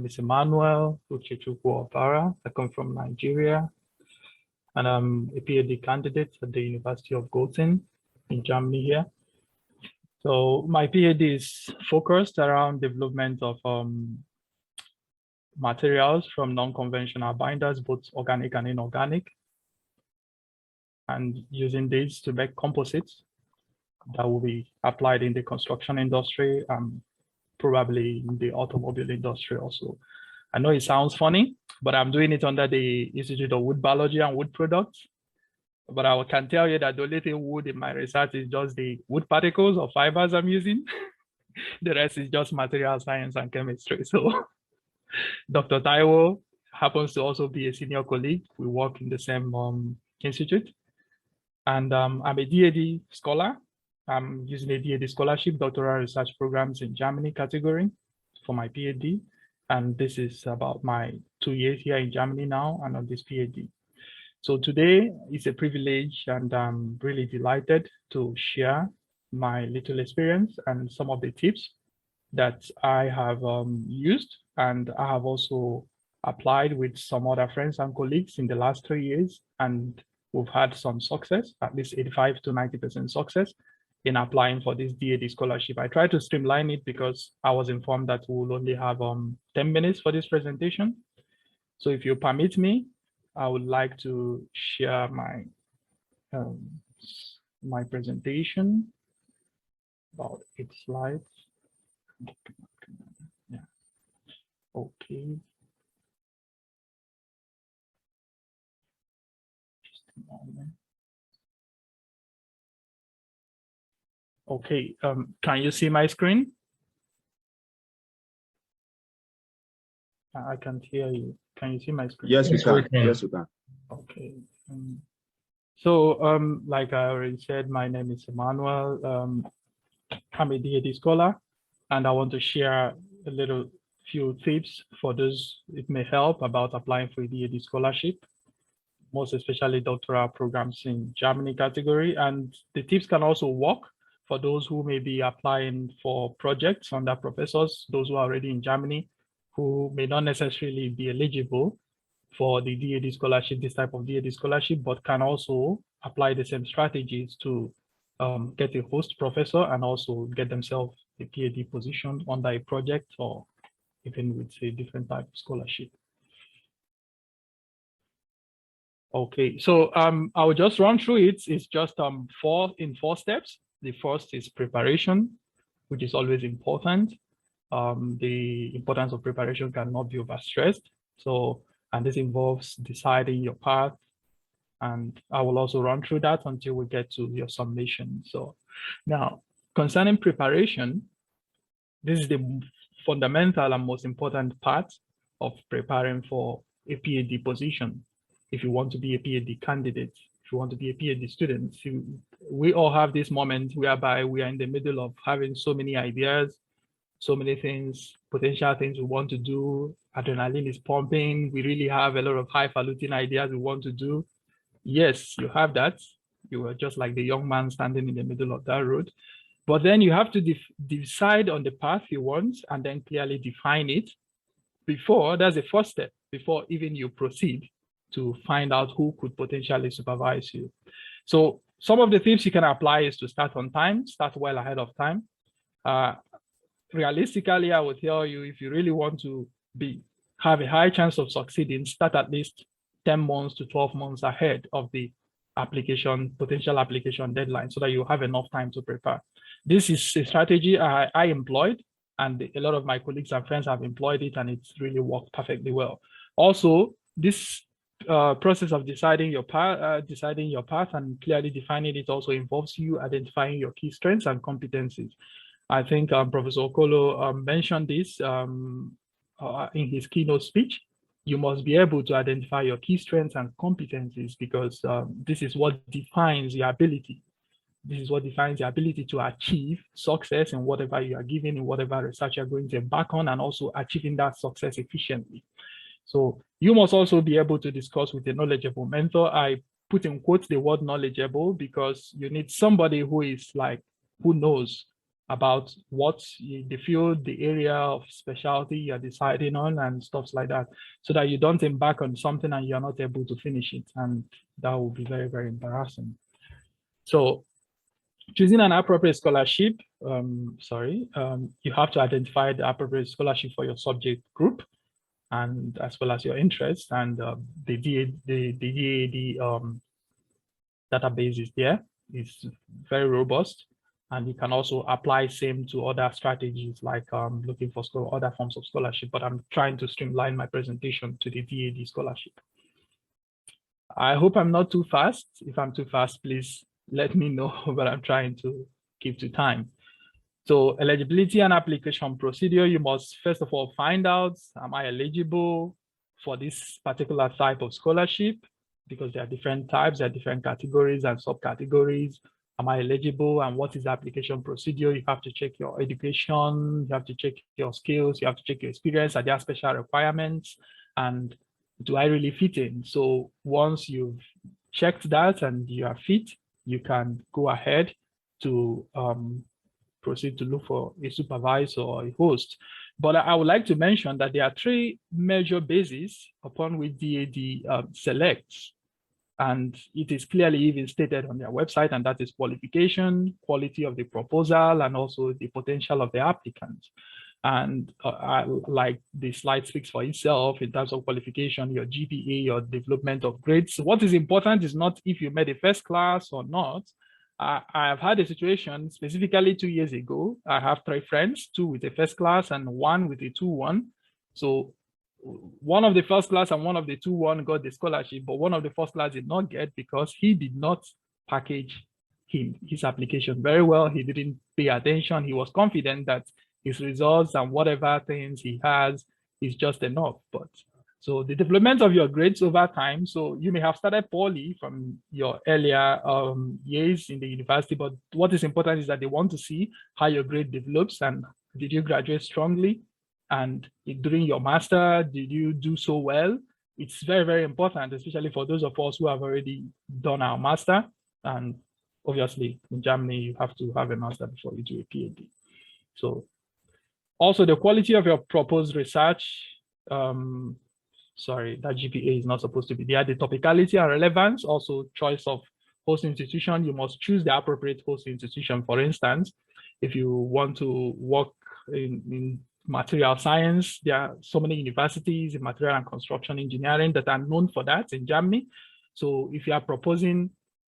is Emmanuel Uchechukwu Opara. I come from Nigeria, and I'm a PhD candidate at the University of Göttingen in Germany here. So my PhD is focused around development of materials from non-conventional binders, both organic and inorganic, and using these to make composites that will be applied in the construction industry, probably in the automobile industry also. I know it sounds funny, but I'm doing it under the Institute of Wood Biology and Wood Products. But I can tell you that the only thing wood in my research is just the wood particles or fibers I'm using. The rest is just material science and chemistry. So Dr. Taiwo happens to also be a senior colleague. We work in the same institute. And I'm a DAAD scholar. I'm using a DAAD scholarship, doctoral research programs in Germany category for my PhD. And this is about my 2 years here in Germany now and on this PhD. So today is a privilege, and I'm really delighted to share my little experience and some of the tips that I have used, and I have also applied with some other friends and colleagues in the last 3 years, and we've had some success, at least 85 to 90% success in applying for this DAAD scholarship. I tried to streamline it because I was informed that we'll only have 10 minutes for this presentation. So if you permit me, I would like to share my my presentation, about 8 slides. Yeah. Okay. Just a moment. Okay. Can you see my screen? I can't hear you. Can you see my screen? Yes, we can. Yes, we can. Okay. So, like I already said, my name is Emmanuel. I'm a DAAD scholar, and I want to share a little few tips for those it may help about applying for a DAAD scholarship, most especially doctoral programs in Germany category. And the tips can also work for those who may be applying for projects under professors, those who are already in Germany, who may not necessarily be eligible for the DAAD scholarship, this type of DAAD scholarship, but can also apply the same strategies to get a host professor and also get themselves a PhD position under a project or even with a different type of scholarship. Okay, so I will just run through it. It's just 4 steps. The first is preparation, which is always important. The importance of preparation cannot be overstressed. So, and this involves deciding your path. And I will also run through that until we get to your submission. So now, concerning preparation, this is the fundamental and most important part of preparing for a PhD position. If you want to be a PhD candidate, if you want to be a PhD student, we all have this moment whereby we are in the middle of having so many ideas, so many things, potential things we want to do. Adrenaline is pumping. We really have a lot of highfalutin ideas we want to do. Yes, you have that. You are just like the young man standing in the middle of that road. But then you have to decide on the path you want and then clearly define it before. That's the first step, before even you proceed to find out who could potentially supervise you. So some of the tips you can apply is to start on time, start well ahead of time. Realistically, I would tell you, if you really want to have a high chance of succeeding, start at least 10 months to 12 months ahead of the potential application deadline, so that you have enough time to prepare. This is a strategy I employed, and a lot of my colleagues and friends have employed it, and it's really worked perfectly well. Also, this process of deciding your path and clearly defining it also involves you identifying your key strengths and competencies. I think Professor Okolo mentioned this in his keynote speech. You must be able to identify your key strengths and competencies, because this is what defines your ability. This is what defines your ability to achieve success in whatever you are given, in whatever research you're going to embark on, and also achieving that success efficiently. So you must also be able to discuss with a knowledgeable mentor. I put in quotes the word knowledgeable because you need somebody who knows about what the field, the area of specialty you're deciding on and stuff like that, so that you don't embark on something and you're not able to finish it. And that will be very, very embarrassing. So choosing an appropriate scholarship, you have to identify the appropriate scholarship for your subject group, and as well as your interest. And the DAAD database is there. It's very robust, and you can also apply same to other strategies like looking for other forms of scholarship. But I'm trying to streamline my presentation to the DAAD scholarship. I hope I'm not too fast. If I'm too fast, please let me know, but I'm trying to keep to time. So eligibility and application procedure, you must first of all find out, am I eligible for this particular type of scholarship? Because there are different types, there are different categories and subcategories. Am I eligible, and what is the application procedure? You have to check your education, you have to check your skills, you have to check your experience, are there special requirements, and do I really fit in? So once you've checked that and you are fit, you can go ahead to proceed to look for a supervisor or a host. But I would like to mention that there are three major bases upon which DAAD selects, and it is clearly even stated on their website, and that is qualification, quality of the proposal, and also the potential of the applicant. And like the slide speaks for itself in terms of qualification, your GPA, your development of grades. What is important is not if you made a first class or not. I have had a situation specifically 2 years ago. I have 3 friends, 2 with a first class and 1 with a 2-1. So one of the first class and one of the 2-1 got the scholarship, but one of the first class did not get because he did not package his application very well. He didn't pay attention. He was confident that his results and whatever things he has is just enough. But so the development of your grades over time, so you may have started poorly from your earlier years in the university, but what is important is that they want to see how your grade develops, and did you graduate strongly? And during your master, did you do so well? It's very, very important, especially for those of us who have already done our master. And obviously in Germany, you have to have a master before you do a PhD. So also the quality of your proposed research, sorry, that GPA is not supposed to be there. The topicality and relevance, also choice of host institution. You must choose the appropriate host institution. For instance, if you want to work in material science, there are so many universities in material and construction engineering that are known for that in Germany. So if you are proposing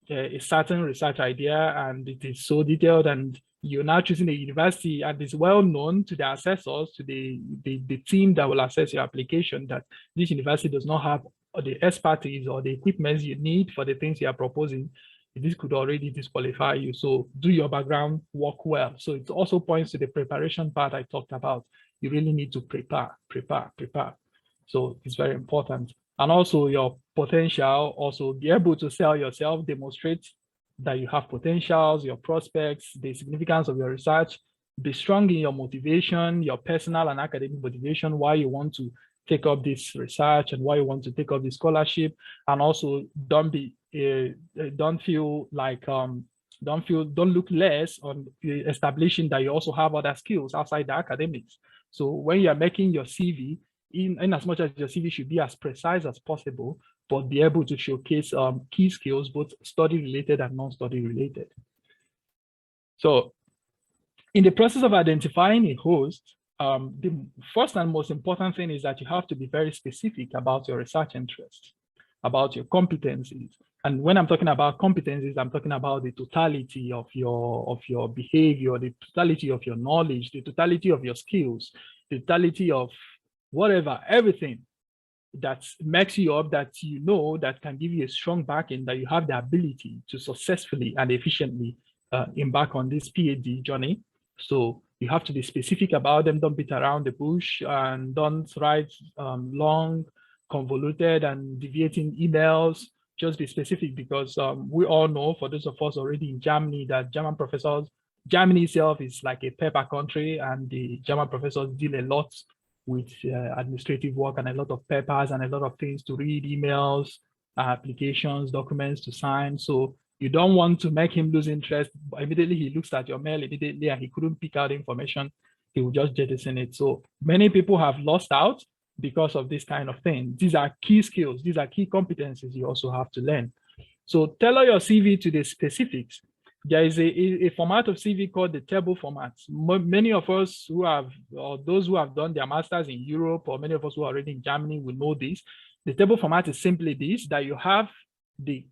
a certain research idea and it is so detailed, and you're now choosing a university and it's well known to the assessors, to the team that will assess your application, that this university does not have the expertise or the equipment you need for the things you are proposing, this could already disqualify you. So do your background work well. So it also points to the preparation part I talked about. You really need to prepare. So it's very important. And also your potential, also be able to sell yourself, demonstrate that you have potentials, your prospects, the significance of your research, be strong in your motivation, your personal and academic motivation, why you want to take up this research and why you want to take up this scholarship. And also don't feel like, don't look less on establishing that you also have other skills outside the academics. So when you're making your CV, in as much as your CV should be as precise as possible, but be able to showcase key skills, both study related and non-study related. So in the process of identifying a host, the first and most important thing is that you have to be very specific about your research interests, about your competencies. And when I'm talking about competencies, I'm talking about the totality of your behavior, the totality of your knowledge, the totality of your skills, the totality of whatever, everything that makes you up, that you know, that can give you a strong backing, that you have the ability to successfully and efficiently embark on this PhD journey. So you have to be specific about them. Don't beat around the bush, and don't write long, convoluted and deviating emails. Just be specific, because we all know, for those of us already in Germany, that German professors, Germany itself is like a paper country, and the German professors deal a lot with administrative work and a lot of papers and a lot of things to read, emails, applications, documents to sign. So You don't want to make him lose interest. Immediately he looks at your mail immediately and he couldn't pick out information. He will just jettison it. So many people have lost out because of this kind of thing. These are key skills. These are key competencies you also have to learn. So tailor your CV to the specifics. There is a format of CV called the table format. Many of us who have, or those who have done their masters in Europe, or many of us who are already in Germany will know this. The table format is simply this, that you have the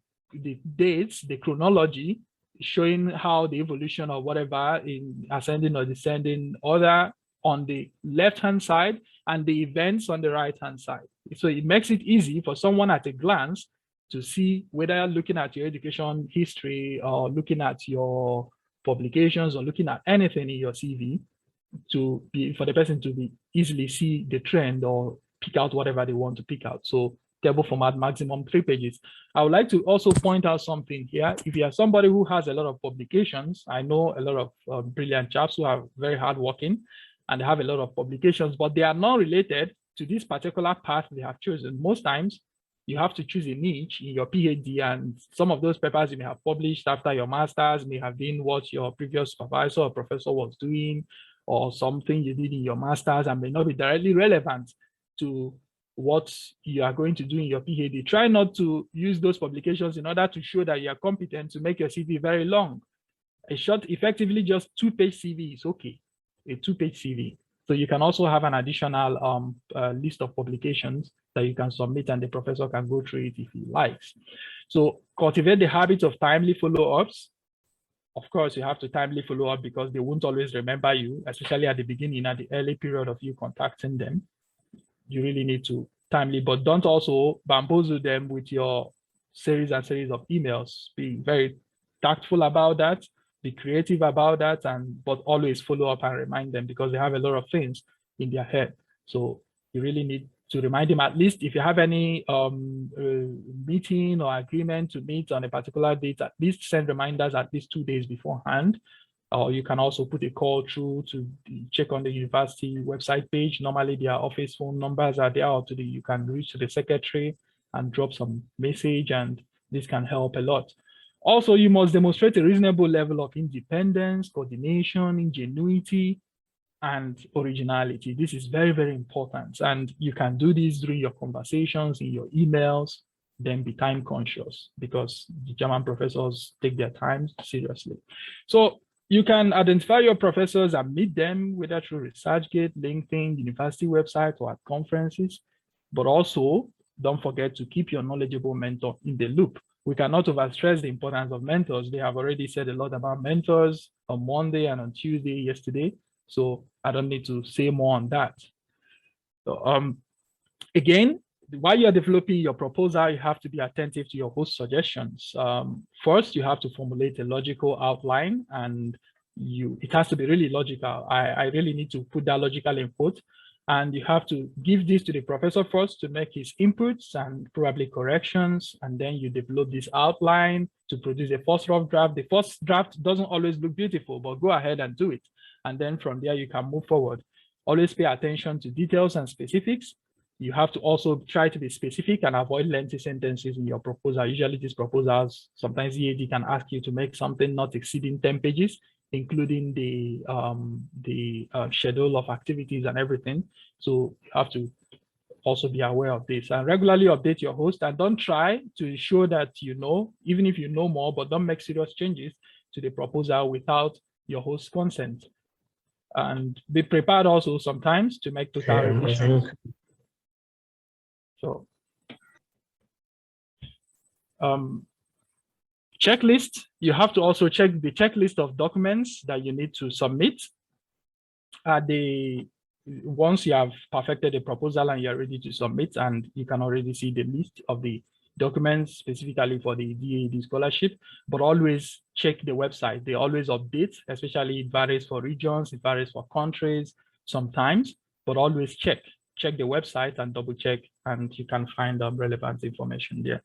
dates, the chronology, showing how the evolution of whatever in ascending or descending order on the left-hand side and the events on the right-hand side. So it makes it easy for someone at a glance to see, whether looking at your education history or looking at your publications or looking at anything in your CV, for the person to be easily see the trend or pick out whatever they want to pick out. So table format, maximum 3 pages. I would like to also point out something here. If you are somebody who has a lot of publications, I know a lot of brilliant chaps who are very hardworking and they have a lot of publications, but they are not related to this particular path they have chosen. Most times, you have to choose a niche in your PhD, and some of those papers you may have published after your master's may have been what your previous supervisor or professor was doing, or something you did in your master's and may not be directly relevant to what you are going to do in your PhD. Try not to use those publications in order to show that you are competent to make your CV very long. A short, effectively just 2-page CV is okay, a 2-page CV. So you can also have an additional list of publications that you can submit and the professor can go through it if he likes. So cultivate the habit of timely follow-ups. Of course, you have to timely follow up because they won't always remember you, especially at the beginning, at the early period of you contacting them. You really need to timely, but don't also bamboozle them with your series and series of emails. Be very tactful about that, be creative about that, but always follow up and remind them because they have a lot of things in their head. So you really need to remind them, at least if you have any meeting or agreement to meet on a particular date, at least send reminders at least 2 days beforehand. Or you can also put a call through to check on the university website page. Normally their office phone numbers are there, or you can reach the secretary and drop some message, and this can help a lot. Also, you must demonstrate a reasonable level of independence, coordination, ingenuity, and originality. This is very, very important. And you can do this during your conversations, in your emails, then be time conscious because the German professors take their time seriously. So you can identify your professors and meet them, whether through ResearchGate, LinkedIn, university website, or at conferences. But also, don't forget to keep your knowledgeable mentor in the loop. We cannot overstress the importance of mentors. They have already said a lot about mentors on Monday and on Tuesday yesterday. So I don't need to say more on that. So, again, while you're developing your proposal, you have to be attentive to your host suggestions. First, you have to formulate a logical outline, and it has to be really logical. I really need to put that logical input, and you have to give this to the professor first to make his inputs and probably corrections, and then you develop this outline to produce a first rough draft. The first draft doesn't always look beautiful, but go ahead and do it. And then from there, you can move forward. Always pay attention to details and specifics. You have to also try to be specific and avoid lengthy sentences in your proposal. Usually these proposals, sometimes DAAD can ask you to make something not exceeding 10 pages, including the schedule of activities and everything. So you have to also be aware of this and regularly update your host, and don't try to show that you know, even if you know more, but don't make serious changes to the proposal without your host's consent. And be prepared also sometimes to make total revisions. So, checklist, you have to also check the checklist of documents that you need to submit. Once you have perfected the proposal and you're ready to submit, and you can already see the list of the documents specifically for the DAAD scholarship, but always check the website. They always update, especially it varies for regions, it varies for countries sometimes, but always check the website and double check, and you can find relevant information there.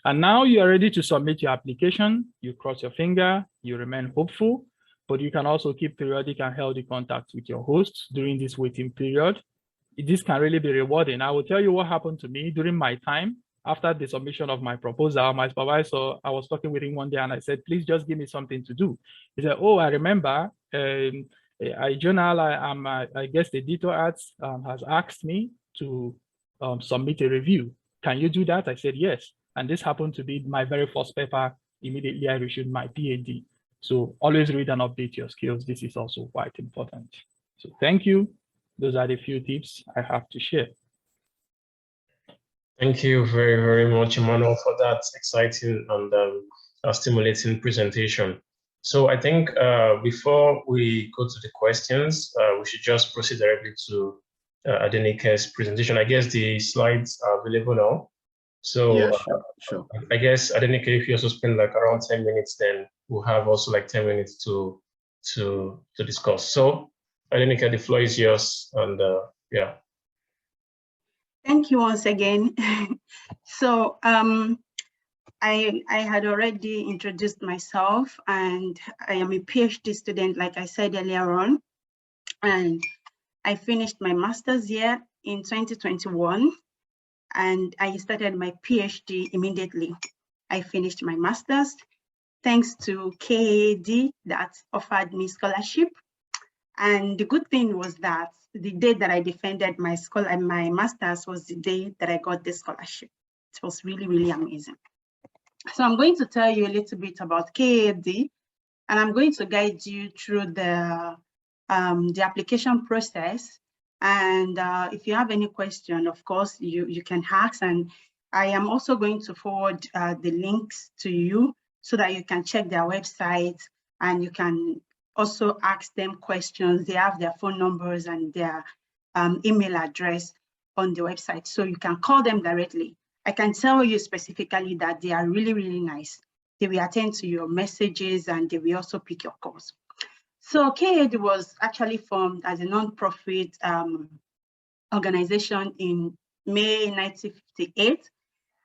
And now you are ready to submit your application. You cross your finger, you remain hopeful, but you can also keep periodic and healthy contact with your hosts during this waiting period. This can really be rewarding. I will tell you what happened to me during my time after the submission of my proposal, my supervisor, I was talking with him one day and I said, please just give me something to do. He said, oh, I remember I guess the editor has asked me to submit a review. Can you do that? I said, yes. And this happened to be my very first paper. Immediately I issued my PhD. So always read and update your skills. This is also quite important. So thank you. Those are the few tips I have to share. Thank you very, very much, Emmanuel, for that exciting and stimulating presentation. So I think before we go to the questions, we should just proceed directly to Adenike's presentation. I guess the slides are available now. So yeah, sure. I guess Adenike, if you also spend like around 10 minutes, then we'll have also like 10 minutes to discuss. So Adenike, the floor is yours, and yeah. Thank you once again. So I had already introduced myself, and I am a PhD student, like I said earlier on, and I finished my master's year in 2021, and I started my PhD immediately. I finished my master's thanks to KAAD that offered me scholarship. And the good thing was that the day that I defended my master's was the day that I got the scholarship. It was really, really amazing. So I'm going to tell you a little bit about KAAD, and I'm going to guide you through the application process. And if you have any question, of course, you can ask. And I am also going to forward the links to you so that you can check their website and you can also ask them questions. They have their phone numbers and their email address on the website, so you can call them directly. I can tell you specifically that they are really, really nice. They will attend to your messages and they will also pick your calls. So KAAD was actually formed as a non-profit organization in May 1958.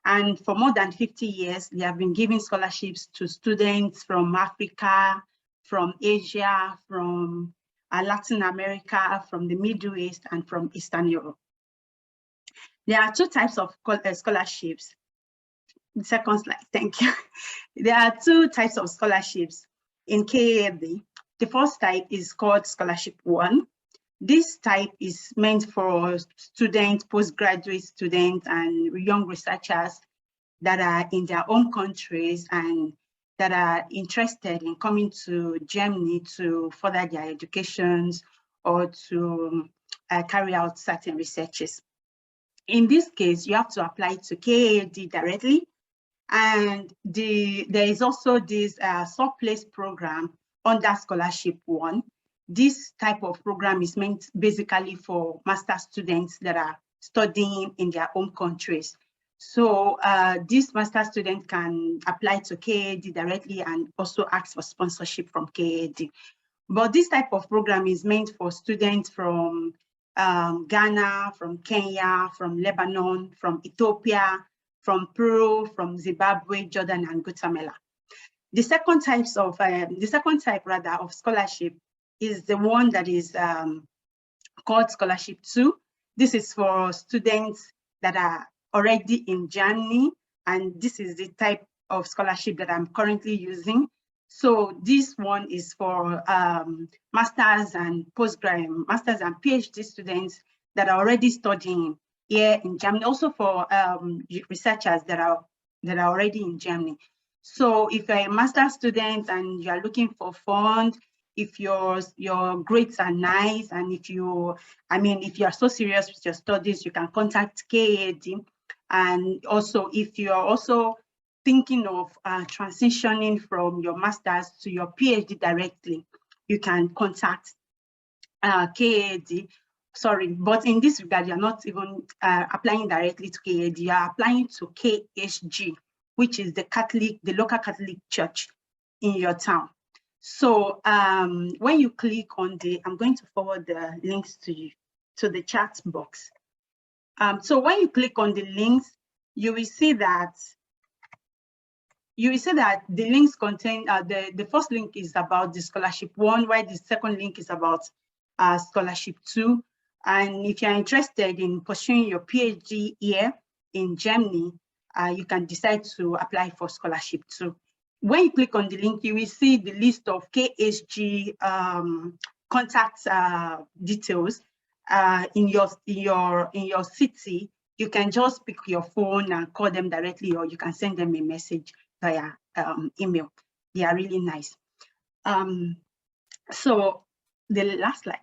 And for more than 50 years, they have been giving scholarships to students from Africa, from Asia, from Latin America, from the Middle East, and from Eastern Europe. There are two types of scholarships. The second slide, thank you. There are two types of scholarships in KAAD. The first type is called Scholarship 1. This type is meant for students, postgraduate students, and young researchers that are in their own countries and that are interested in coming to Germany to further their educations or to carry out certain researches. In this case, you have to apply to KAAD directly. And there is also this surplus program under Scholarship 1. This type of program is meant basically for master students that are studying in their own countries. So this master student can apply to KAAD directly and also ask for sponsorship from KAAD. But this type of program is meant for students from Ghana, from Kenya, from Lebanon, from Ethiopia, from Peru, from Zimbabwe, Jordan, and Guatemala. The second type of scholarship is the one that is called Scholarship 2. This is for students that are already in Germany, and this is the type of scholarship that I'm currently using. So this one is for masters and postgraduate, masters and PhD students that are already studying here in Germany, also for researchers that are already in Germany. So if you're a master's student and you are looking for funds, if your grades are nice, and if you are so serious with your studies, you can contact KAAD. And also, if you are also thinking of transitioning from your master's to your PhD directly, you can contact KAAD. Sorry, but in this regard, you're not even applying directly to KAAD, you are applying to KHG, which is the local Catholic church in your town. So when you click on I'm going to forward the links to you, to the chat box. So when you click on the links, you will see that the links contain, the first link is about the Scholarship 1, while the second link is about Scholarship 2. And if you're interested in pursuing your PhD here in Germany, you can decide to apply for scholarship too. When you click on the link, you will see the list of KHG contact details in your city. You can just pick your phone and call them directly, or you can send them a message via email. They are really nice. So the last slide.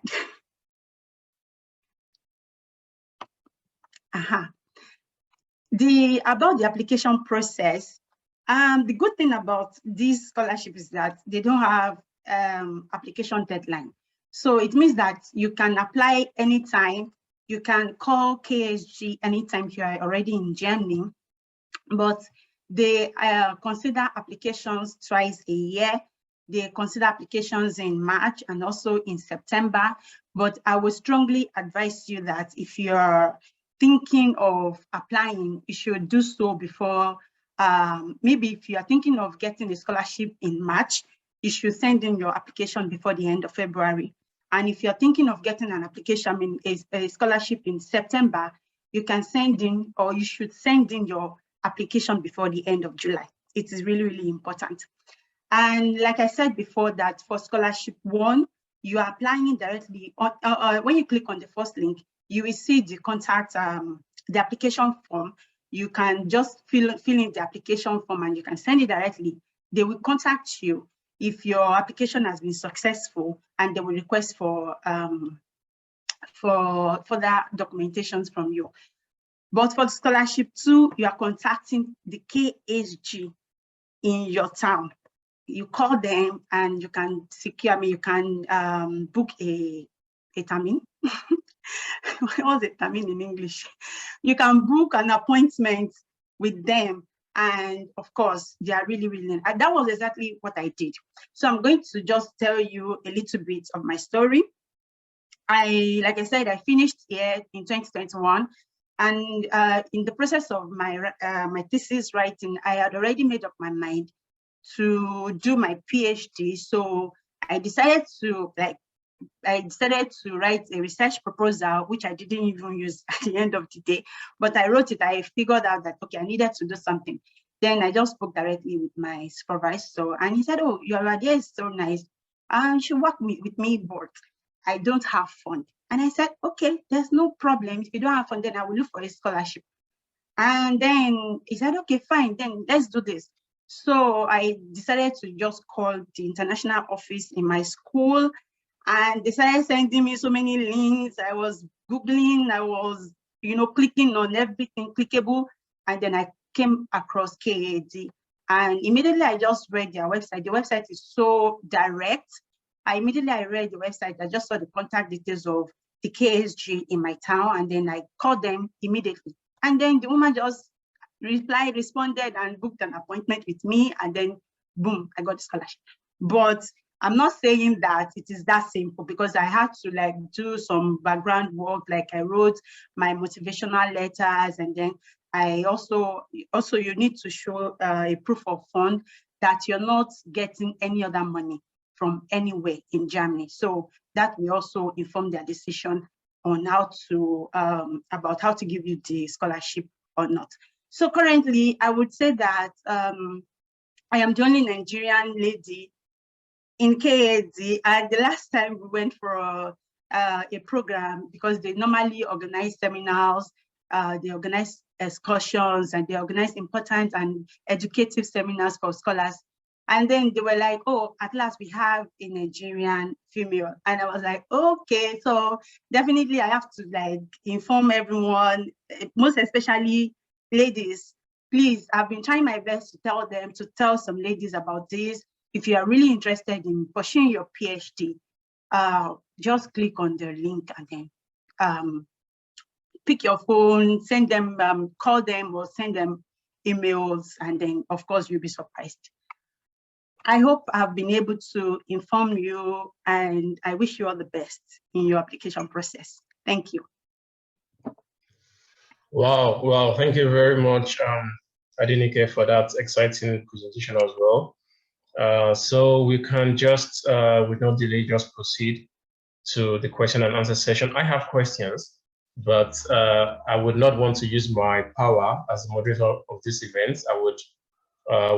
About the application process, the good thing about this scholarship is that they don't have application deadline. So it means that you can apply anytime. You can call KHG anytime you are already in Germany, but they consider applications twice a year. They consider applications in March and also in September. But I would strongly advise you that if you're thinking of applying, you should do so before, maybe if you are thinking of getting a scholarship in March, you should send in your application before the end of February. And if you're thinking of getting an application, a scholarship in September, you can send in, or you should send in your application before the end of July. It is really, really important. And like I said before, that for scholarship 1, you are applying directly on, when you click on the first link, you will see the contact, the application form. You can just fill in the application form and you can send it directly. They will contact you if your application has been successful, and they will request for that documentations from you. But for scholarship 2, you are contacting the KHG in your town. You call them and you can secure, you can book a termin. What's a termin in English? You can book an appointment with them. And of course, they are really, really, and that was exactly what I did. So I'm going to just tell you a little bit of my story. Like I said, I finished here in 2021. And in the process of my thesis writing, I had already made up my mind to do my PhD. So I decided to write a research proposal, which I didn't even use at the end of the day, but I wrote it. I figured out that, okay, I needed to do something. Then I just spoke directly with my supervisor, and he said, oh, your idea is so nice. You should work with me, but I don't have fund. And I said, okay, there's no problem. If you don't have fund, then I will look for a scholarship. And then he said, okay, fine, then let's do this. So I decided to just call the international office in my school, and they started sending me so many links. I was Googling, I was, clicking on everything clickable. And then I came across KAAD. And immediately I just read their website. The website is so direct. I read the website. I just saw the contact details of the KHG in my town. And then I called them immediately. And then the woman just responded and booked an appointment with me. And then boom, I got the scholarship. But I'm not saying that it is that simple, because I had to do some background work. Like I wrote my motivational letters, and then I also you need to show a proof of fund that you're not getting any other money from anywhere in Germany. So that will also inform their decision on how to about how to give you the scholarship or not. So currently, I would say that I am the only Nigerian lady in KAAD. And the last time we went for a program, because they normally organize seminars, they organize excursions, and they organize important and educative seminars for scholars. And then they were like, oh, at last we have a Nigerian female. And I was like, okay, so definitely I have to inform everyone, most especially ladies. Please, I've been trying my best to tell some ladies about this. If you are really interested in pursuing your PhD, just click on the link and then pick your phone, send them, call them or send them emails, and then of course you'll be surprised. I hope I've been able to inform you, and I wish you all the best in your application process. Thank you. Wow, thank you very much, Adenike, for that exciting presentation as well. So we can just, with no delay, just proceed to the question and answer session. I have questions, but I would not want to use my power as the moderator of this event. I would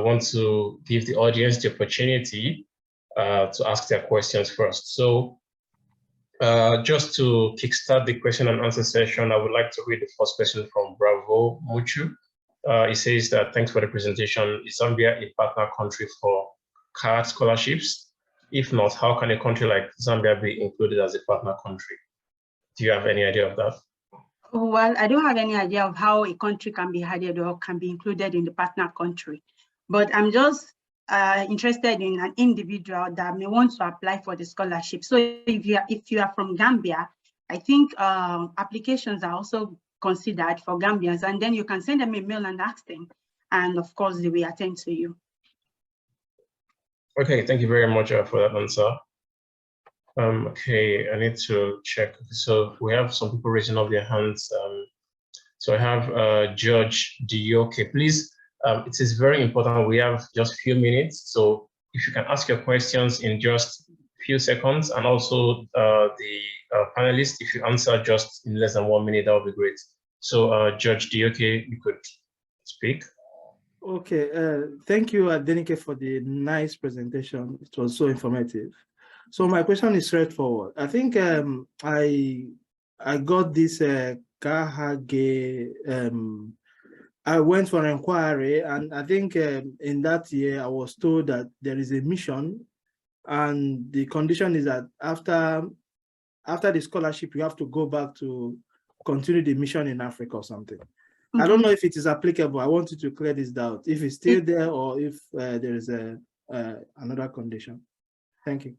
want to give the audience the opportunity to ask their questions first. So just to kickstart the question and answer session, I would like to read the first question from Bravo Muchu. It says that thanks for the presentation. Is Zambia a partner country for KAAD scholarships? If not, how can a country like Zambia be included as a partner country? Do you have any idea of that? Well, I don't have any idea of how a country can be added or can be included in the partner country, but I'm just interested in an individual that may want to apply for the scholarship. So if you are from Gambia, I think applications are also considered for Gambians, and then you can send them a mail and ask them, and of course they will attend to you. Okay, thank you very much for that answer. Okay, I need to check. So we have some people raising up their hands. So I have George Dioke. Please, it is very important. We have just a few minutes. So if you can ask your questions in just a few seconds, and also the panelists, if you answer just in less than 1 minute, that would be great. So George Dioke, you could speak. Okay, thank you, Adenike, for the nice presentation. It was so informative. So my question is straightforward. I think I got this KAAD. I went for an inquiry, and I think in that year I was told that there is a mission, and the condition is that after the scholarship you have to go back to continue the mission in Africa or something. I don't know if it is applicable. I want you to clear this doubt, if it's still there or if there is another condition. Thank you.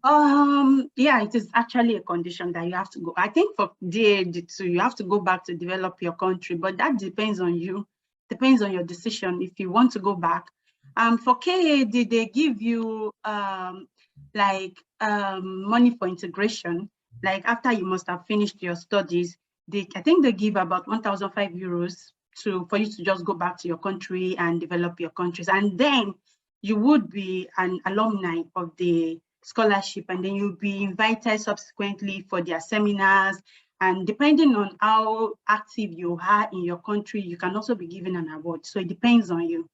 Yeah, it is actually a condition that you have to go. I think for DAAD too, you have to go back to develop your country, but that depends on you, depends on your decision if you want to go back. For KAAD, they give you money for integration. Like after you must have finished your studies, I think they give about 1,005 euros for you to just go back to your country and develop your countries, and then you would be an alumni of the scholarship, and then you'll be invited subsequently for their seminars, and depending on how active you are in your country, you can also be given an award. So it depends on you.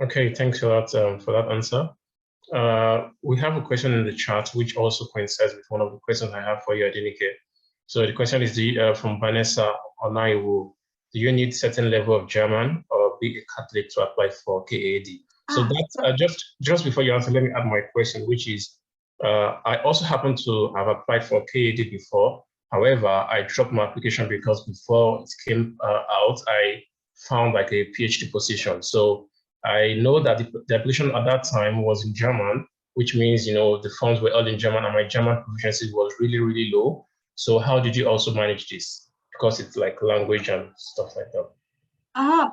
Okay, thanks a lot for that answer. We have a question in the chat which also coincides with one of the questions I have for you, Adenike. So the question is from Vanessa Onaiwu. Do you need certain level of German or be a Catholic to apply for KAAD? So that's just before you answer, let me add my question, which is, I also happen to have applied for KAAD before. However, I dropped my application because before it came out, I found like a PhD position. So I know that the application at that time was in German, which means, you know, the forms were all in German and my German proficiency was really, really low. So how did you also manage this? Because it's like language and stuff like that.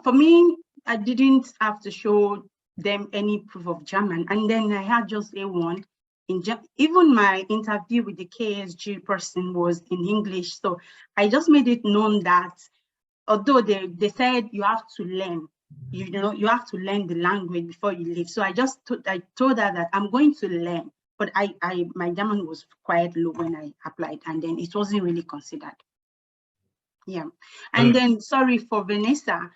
For me, I didn't have to show them any proof of German, and then I had just A1 in German. Even my interview with the KSG person was in English, so I just made it known that although they said you have to learn, you have to learn the language before you leave. So I told her that I'm going to learn, but my German was quite low when I applied, and then it wasn't really considered. Yeah, and then sorry for Vanessa.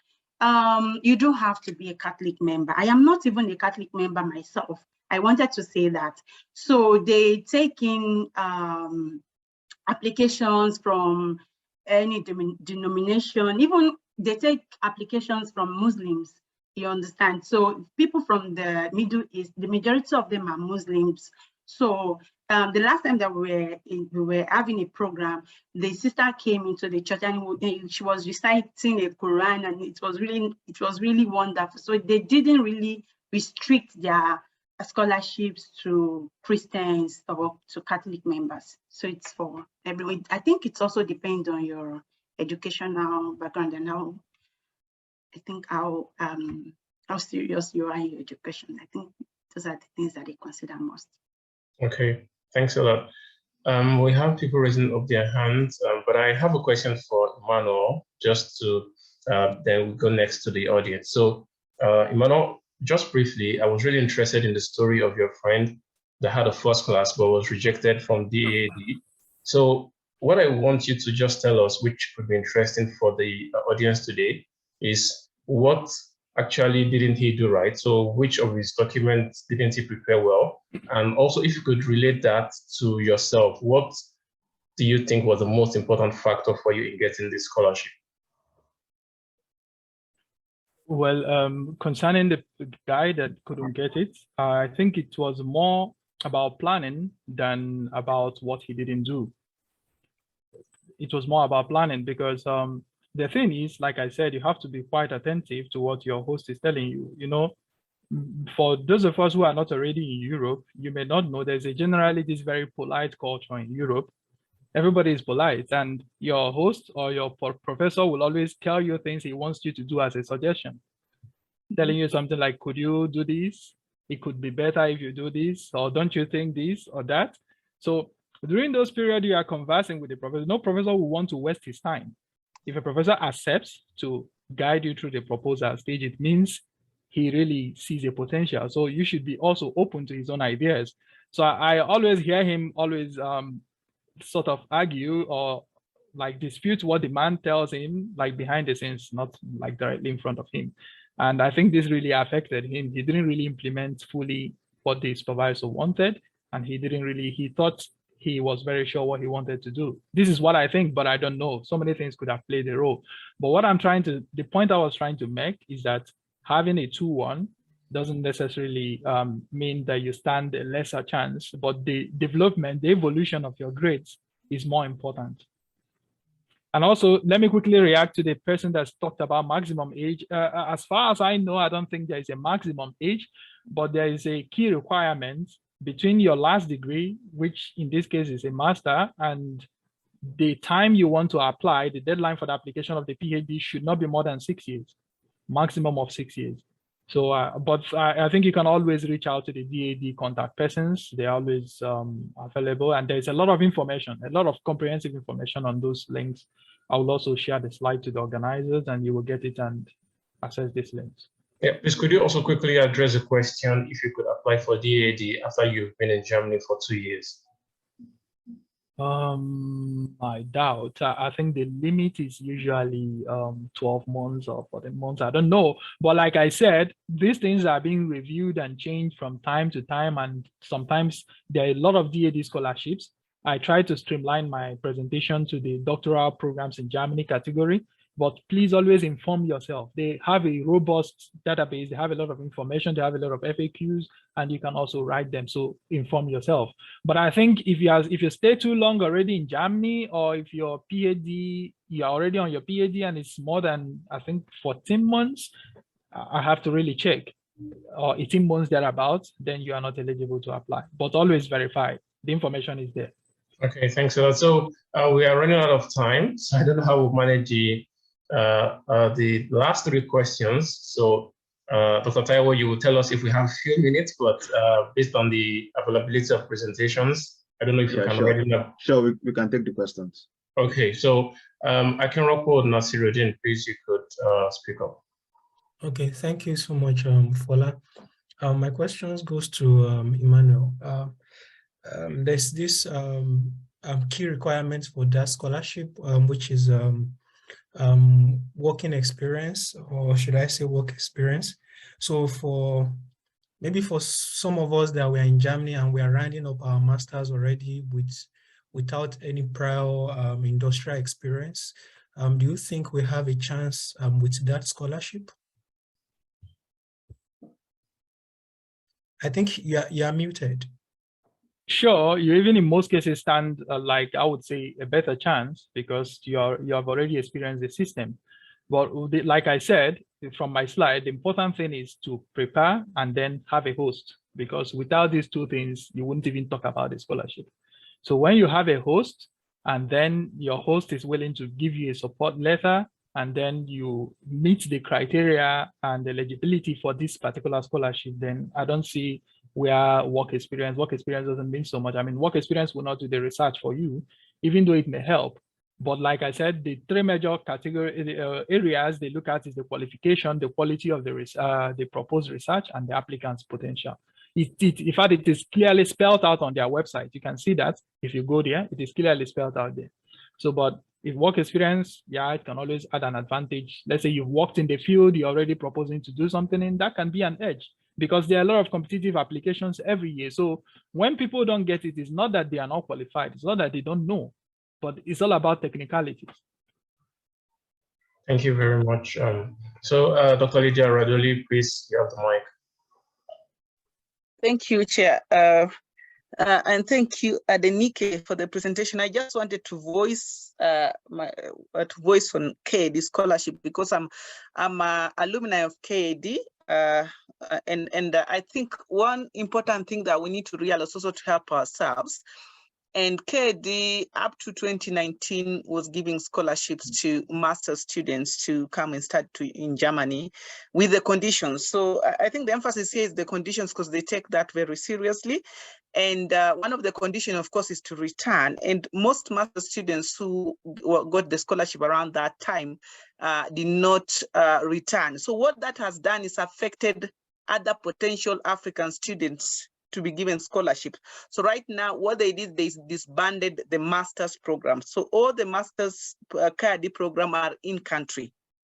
You don't have to be a Catholic member. I am not even a Catholic member myself. I wanted to say that. So they take in applications from any denomination, even they take applications from Muslims, you understand? So people from the Middle East, the majority of them are Muslims. So the last time that we were having a program, the sister came into the church and she was reciting a Quran, and it was really wonderful. So they didn't really restrict their scholarships to Christians or to Catholic members. So it's for everyone. I think it also depends on your educational background and how serious you are in your education. I think those are the things that they consider most. Okay, thanks a lot. We have people raising up their hands, but I have a question for Emmanuel, just to then we go next to the audience. So Emmanuel, just briefly, I was really interested in the story of your friend that had a first class but was rejected from DAAD. So what I want you to just tell us, which could be interesting for the audience today, is what actually didn't he do right? So which of his documents didn't he prepare well? And also, if you could relate that to yourself, what do you think was the most important factor for you in getting this scholarship? Well, concerning the guy that couldn't get it, I think it was more about planning than about what he didn't do. It was more about planning because the thing is, like I said, you have to be quite attentive to what your host is telling you. You know, for those of us who are not already in Europe, you may not know there's generally this very polite culture in Europe. Everybody is polite, and your host or your professor will always tell you things he wants you to do as a suggestion. Telling you something like, could you do this? It could be better if you do this, or don't you think this or that? So during those periods you are conversing with the professor, no professor will want to waste his time. If a professor accepts to guide you through the proposal stage, it means he really sees a potential. So you should be also open to his own ideas. So I always hear him always sort of argue or like dispute what the man tells him, like behind the scenes, not like directly in front of him. And I think this really affected him. He didn't really implement fully what the supervisor wanted. And he thought he was very sure what he wanted to do. This is what I think, but I don't know. So many things could have played a role. But the point I was trying to make is that having a 2-1 doesn't necessarily mean that you stand a lesser chance, but the development, the evolution of your grades is more important. And also, let me quickly react to the person that's talked about maximum age. As far as I know, I don't think there is a maximum age, but there is a key requirement between your last degree, which in this case is a master, and the time you want to apply, the deadline for the application of the PhD should not be more than 6 years, maximum of 6 years. So, but I think you can always reach out to the DAAD contact persons. They're always available, and there's a lot of information, a lot of comprehensive information on those links. I will also share the slide to the organizers, and you will get it and access these links. Yeah, please could you also quickly address the question if you could apply for DAAD after you've been in Germany for 2 years? I doubt. I think the limit is usually 12 months or 14 months. I don't know. But like I said, these things are being reviewed and changed from time to time. And sometimes there are a lot of DAAD scholarships. I try to streamline my presentation to the doctoral programs in Germany category. But please always inform yourself. They have a robust database. They have a lot of information. They have a lot of FAQs, and you can also write them. So inform yourself. But I think if you stay too long already in Germany, or if your PhD, you're already on your PhD and it's more than, I think, 14 months, I have to really check, or 18 months thereabouts, then you are not eligible to apply. But always verify. The information is there. Okay, thanks a lot. So we are running out of time. So I don't know how we'll manage the last 3 questions. So Dr. Taiwo, you will tell us if we have a few minutes, but based on the availability of presentations, I don't know if you can already know. Sure, we can take the questions. Okay, so I can report Nasiruddin, please, you could speak up. Okay, thank you so much, Fola. My questions goes to Emmanuel. There's this key requirements for that scholarship, which is working experience, or should I say work experience. So for maybe for some of us that were in Germany and we are rounding up our masters already without any prior industrial experience, do you think we have a chance with that scholarship? I think you are muted. Sure, you even in most cases stand like I would say a better chance because you have already experienced the system. But like I said from my slide, the important thing is to prepare and then have a host, because without these 2 things, you wouldn't even talk about the scholarship. So when you have a host and then your host is willing to give you a support letter, and then you meet the criteria and eligibility for this particular scholarship, then I don't see where work experience doesn't mean so much. I mean, work experience will not do the research for you, even though it may help. But like I said, the 3 major category areas they look at is the qualification, the quality of the proposed research, and the applicant's potential. In fact, it is clearly spelled out on their website. You can see that if you go there, it is clearly spelled out there. So, but if work experience, yeah, it can always add an advantage. Let's say you've worked in the field, you're already proposing to do something, and that can be an edge because there are a lot of competitive applications every year. So when people don't get it, it's not that they are not qualified. It's not that they don't know, but it's all about technicalities. Thank you very much. Dr. Lydia Radoli, please, you have the mic. Thank you, Chair. And thank you, Adenike, for the presentation. I just wanted to voice voice on KAAD scholarship because I'm an alumni of KAAD, and I think one important thing that we need to realize also to help ourselves. And KAAD up to 2019 was giving scholarships to master's students to come and study in Germany with the conditions. So I think the emphasis here is the conditions because they take that very seriously. And one of the conditions, of course, is to return. And most master's students who got the scholarship around that time did not return. So what that has done is affected other potential African students to be given scholarships. So right now, what they did, they disbanded the master's program. So all the master's KAAD program are in country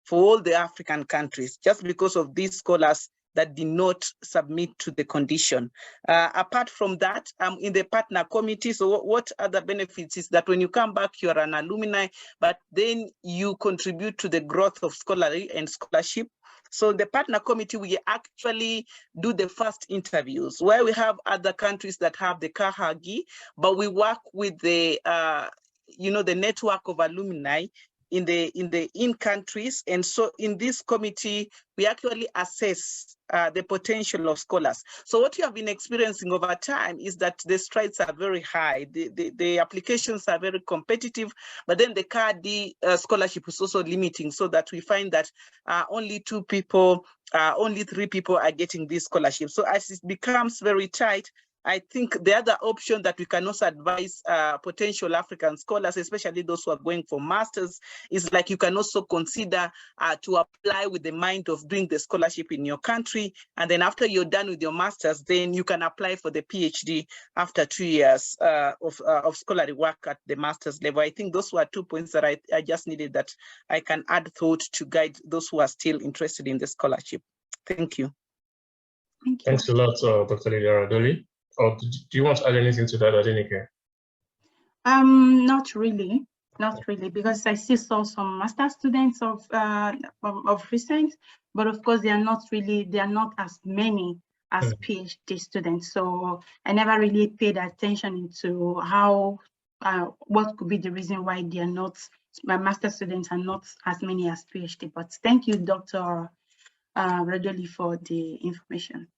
for all the African countries, just because of these scholars that did not submit to the condition. Apart from that, I'm in the partner committee. So what other benefits is that when you come back, you are an alumni, but then you contribute to the growth of scholarship and scholarship. So the partner committee, we actually do the first interviews where we have other countries that have the KAAD, but we work with the, the network of alumni in countries. And so in this committee, we actually assess the potential of scholars. So what you have been experiencing over time is that the strides are very high. The applications are very competitive, but then the KAAD scholarship is also limiting, so that we find that only 3 people are getting this scholarship. So as it becomes very tight, I think the other option that we can also advise potential African scholars, especially those who are going for masters, is like you can also consider to apply with the mind of doing the scholarship in your country. And then after you're done with your masters, then you can apply for the PhD after 2 years of scholarly work at the master's level. I think those were 2 points that I just needed that I can add thought to guide those who are still interested in the scholarship. Thank you. Thank you. Thanks a lot, Dr. Lydia Radoli. Or do you want to add anything to that, Adenike? Not really, because I still saw some master students of recent, but of course they are not as many as PhD students. So I never really paid attention into how what could be the reason why they are not, my master students are not as many as PhD. But thank you, Dr. Radoli, for the information.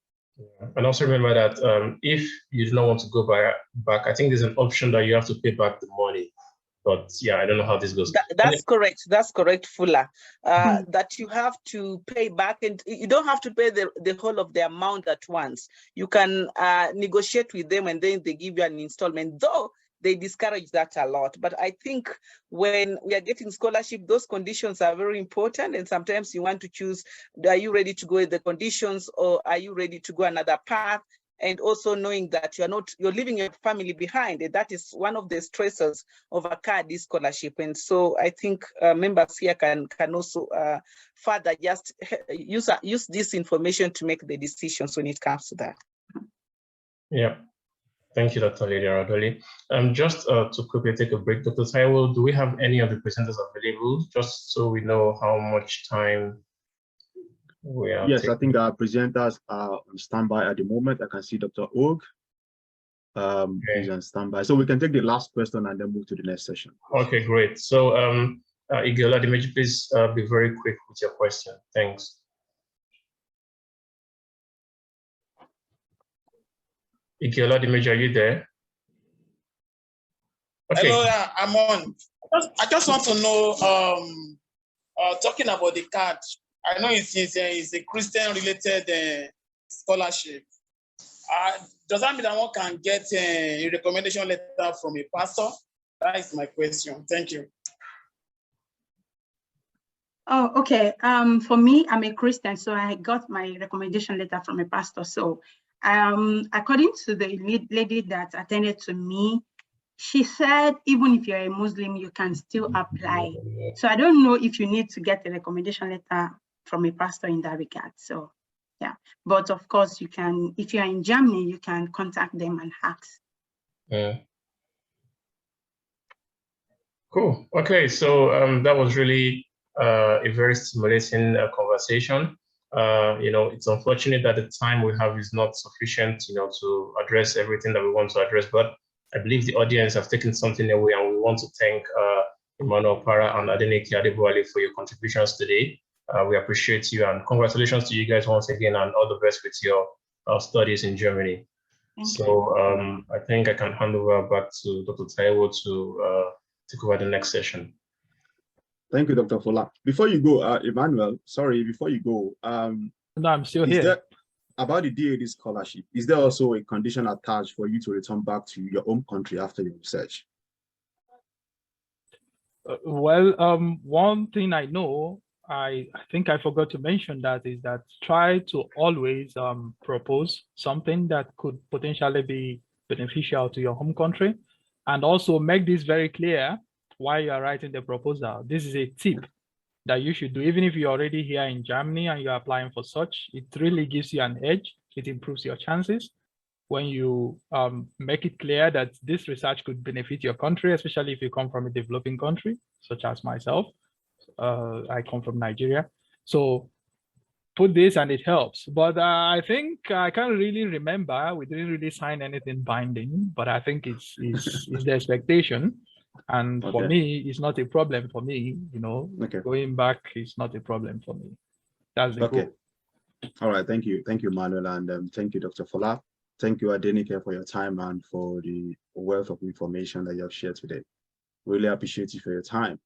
Yeah. And also remember that if you do not want to go back, I think there's an option that you have to pay back the money. But yeah, I don't know how this goes. That's correct. That's correct, Fuller. That you have to pay back, and you don't have to pay the whole of the amount at once. You can negotiate with them, and then they give you an installment, though they discourage that a lot. But I think when we are getting scholarship, those conditions are very important. And sometimes you want to choose, are you ready to go with the conditions, or are you ready to go another path? And also knowing that you're leaving your family behind. And that is one of the stresses of a KAAD scholarship. And so I think members here can also further just use this information to make the decisions when it comes to that. Yeah. Thank you, Dr. Lydia Radoli. Just to quickly take a break, Dr. Taiwo, do we have any of the presenters available, just so we know how much time we are Yes, taking? I think our presenters are on standby at the moment. I can see Dr. Og. He's on standby. So we can take the last question and then move to the next session. Okay, great. So Igiola Dimeji, please be very quick with your question. Thanks. Igiola Dimeji, are you there? Okay. Hello, I'm on. I just want to know, talking about the KAAD, I know it's a Christian-related scholarship. Does that mean that one can get a recommendation letter from a pastor? That is my question. Thank you. Oh, okay. For me, I'm a Christian, so I got my recommendation letter from a pastor. So according to the lady that attended to me, She said, even if you're a Muslim, you can still apply. So I don't know if you need to get a recommendation letter from a pastor in that regard. So yeah, but of course you can, if you're in Germany, you can contact them and ask. Yeah. Cool. Okay, so that was really a very stimulating conversation. It's unfortunate that the time we have is not sufficient, to address everything that we want to address, but I believe the audience have taken something away, and we want to thank Emmanuel Para and Adenike Adeboale for your contributions today. We appreciate you, and congratulations to you guys once again, and all the best with your studies in Germany. I think I can hand over back to Dr. Taiwo to take over the next session. Thank you, Dr. Fola. Before you go, Emmanuel, sorry, before you go, no, I'm still here. About the DAAD scholarship, is there also a condition attached for you to return back to your home country after your research? One thing I know, I think I forgot to mention that, is that try to always propose something that could potentially be beneficial to your home country, and also make this very clear while you are writing the proposal. This is a tip that you should do, even if you're already here in Germany and you're applying for such. It really gives you an edge. It improves your chances when you make it clear that this research could benefit your country, especially if you come from a developing country, such as myself. I come from Nigeria. So put this and it helps. But I think I can't really remember. We didn't really sign anything binding, but I think it's the expectation. And for me, it's not a problem for me, going back is not a problem for me. That's the goal. All right, thank you. Thank you, Manuel, and thank you, Dr. Fola. Thank you, Adenike, for your time and for the wealth of information that you have shared today. Really appreciate you for your time.